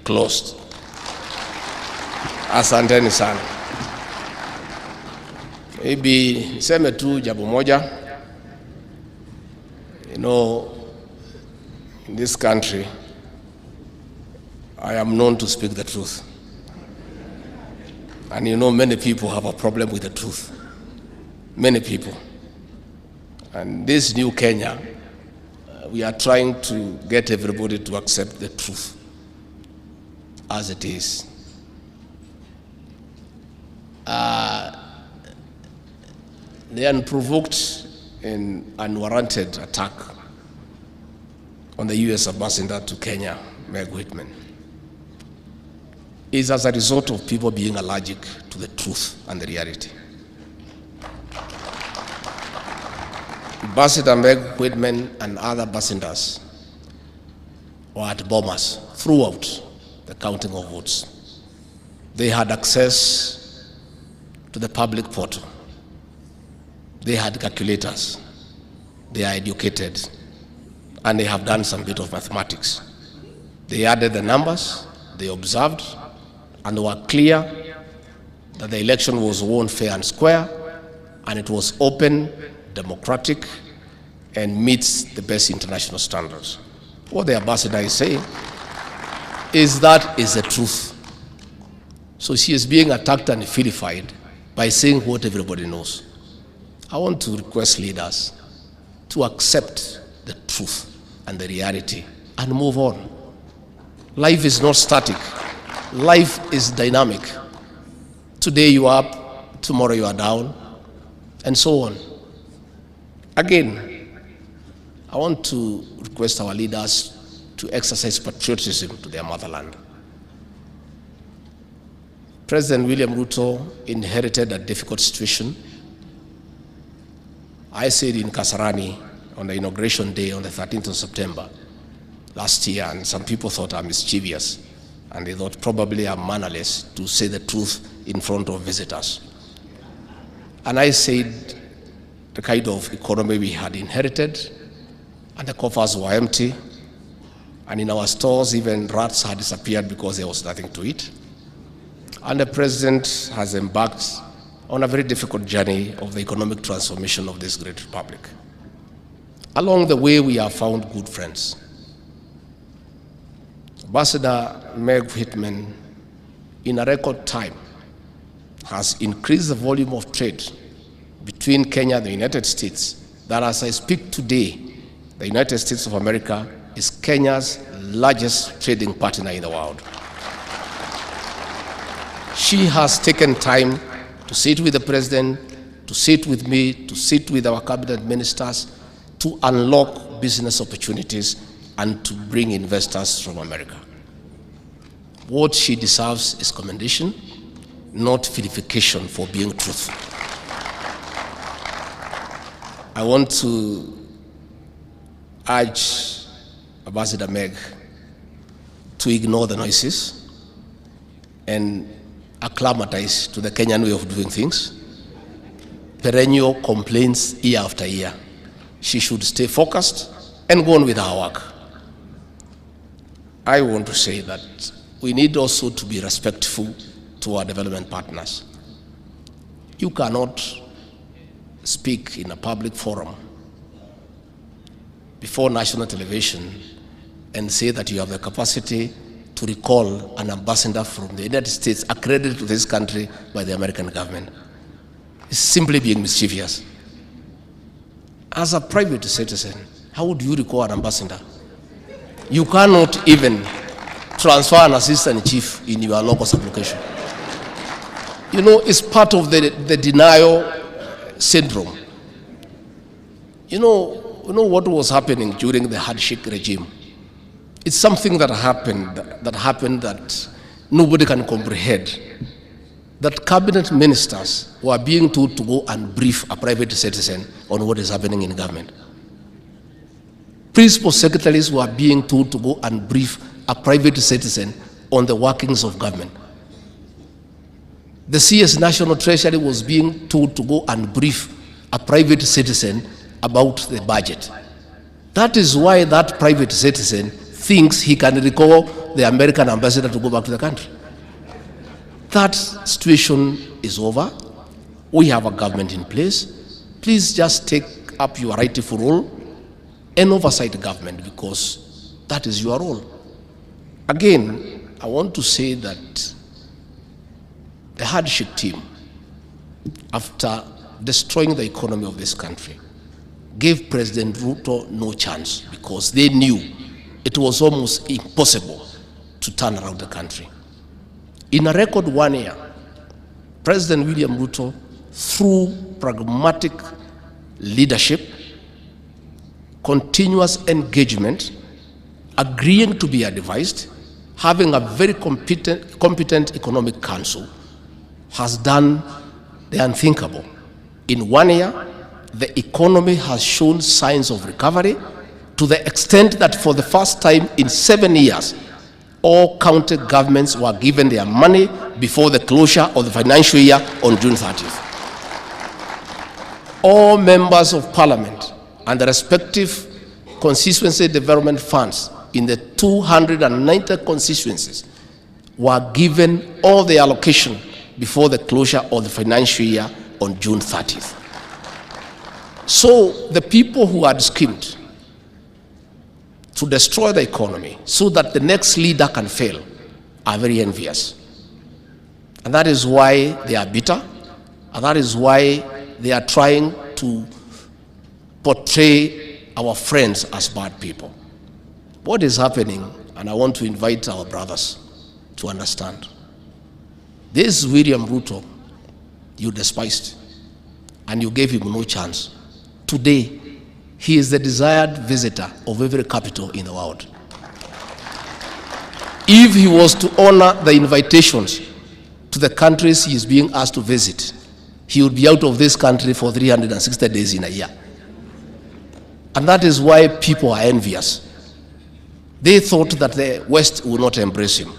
closed. Asanteni sana. Maybe niseme tu jambo moja. You know, in this country, I am known to speak the truth. And you know, many people have a problem with the truth. Many people. And this new Kenya, we are trying to get everybody to accept the truth as it is. The unprovoked and unwarranted attack on the US Ambassador to Kenya, Meg Whitman, is as a result of people being allergic to the truth and the reality. Ambassador Meg Whitman and other ambassadors were at bombers throughout the counting of votes. They had access to the public portal. They had calculators. They are educated. And they have done some bit of mathematics. They added the numbers, they observed, and were clear that the election was won fair and square, and it was open, democratic, and meets the best international standards. What the ambassador is saying is that is the truth. So she is being attacked and vilified by saying what everybody knows. I want to request leaders to accept the truth and the reality and move on. Life is not static. Life is dynamic. Today you are up, tomorrow you are down, and so on. Again, I want to request our leaders to exercise patriotism to their motherland. President William RUTO inherited a difficult situation. I said in Kasarani on the inauguration day on the 13th of September last year, and some people thought I'm mischievous, and they thought probably I'm mannerless to say the truth in front of visitors. And I said the kind of economy we had inherited, and the coffers were empty, and in our stores even rats had disappeared because there was nothing to eat. And the president has embarked on a very difficult journey of the economic transformation of this great republic. Along the way, we have found good friends. Ambassador Meg Whitman, in a record time, has increased the volume of trade between Kenya and the United States, that as I speak today, the United States of America is Kenya's largest trading partner in the world. She has taken time to sit with the president, to sit with me, to sit with our cabinet ministers, to unlock business opportunities and to bring investors from America. What she deserves is commendation, not vilification for being truthful. I want to urge Ambassador Meg to ignore the noises and acclimatize to the Kenyan way of doing things. Perennial complaints year after year. She should stay focused and go on with her work. I want to say that we need also to be respectful to our development partners. You cannot speak in a public forum before national television and say that you have the capacity to recall an ambassador from the United States accredited to this country by the American government. It's simply being mischievous. As a private citizen, how would you recall an ambassador? You cannot even transfer an assistant chief in your local sublocation. You know, it's part of the denial syndrome. You know what was happening during the handshake regime. It's something that happened that nobody can comprehend. That cabinet ministers were being told to go and brief a private citizen on what is happening in government. Principal secretaries were being told to go and brief a private citizen on the workings of government. The CS National Treasury was being told to go and brief a private citizen about the budget. That is why that private citizen thinks he can recall call the American ambassador to go back to the country. That situation is over. We have a government in place. Please just take up your rightful role and oversight the government, because that is your role. Again, I want to say that the hardship team, after destroying the economy of this country, gave President RUTO no chance, because they knew it was almost impossible to turn around the country. In a record 1 year, President William RUTO, through pragmatic leadership, continuous engagement, agreeing to be advised, having a very competent economic council, has done the unthinkable. In 1 year, the economy has shown signs of recovery, to the extent that for the first time in 7 years, all county governments were given their money before the closure of the financial year on June 30th. All members of parliament and the respective constituency development funds in the 290 constituencies were given all the allocation before the closure of the financial year on June 30th. So the people who had schemed to destroy the economy so that the next leader can fail are very envious. And that is why they are bitter, and that is why they are trying to portray our friends as bad people. What is happening, and I want to invite our brothers to understand, this William RUTO you despised, and you gave him no chance. Today, he is the desired visitor of every capital in the world. If he was to honor the invitations to the countries he is being asked to visit, he would be out of this country for 360 days in a year. And that is why people are envious. They thought that the West would not embrace him.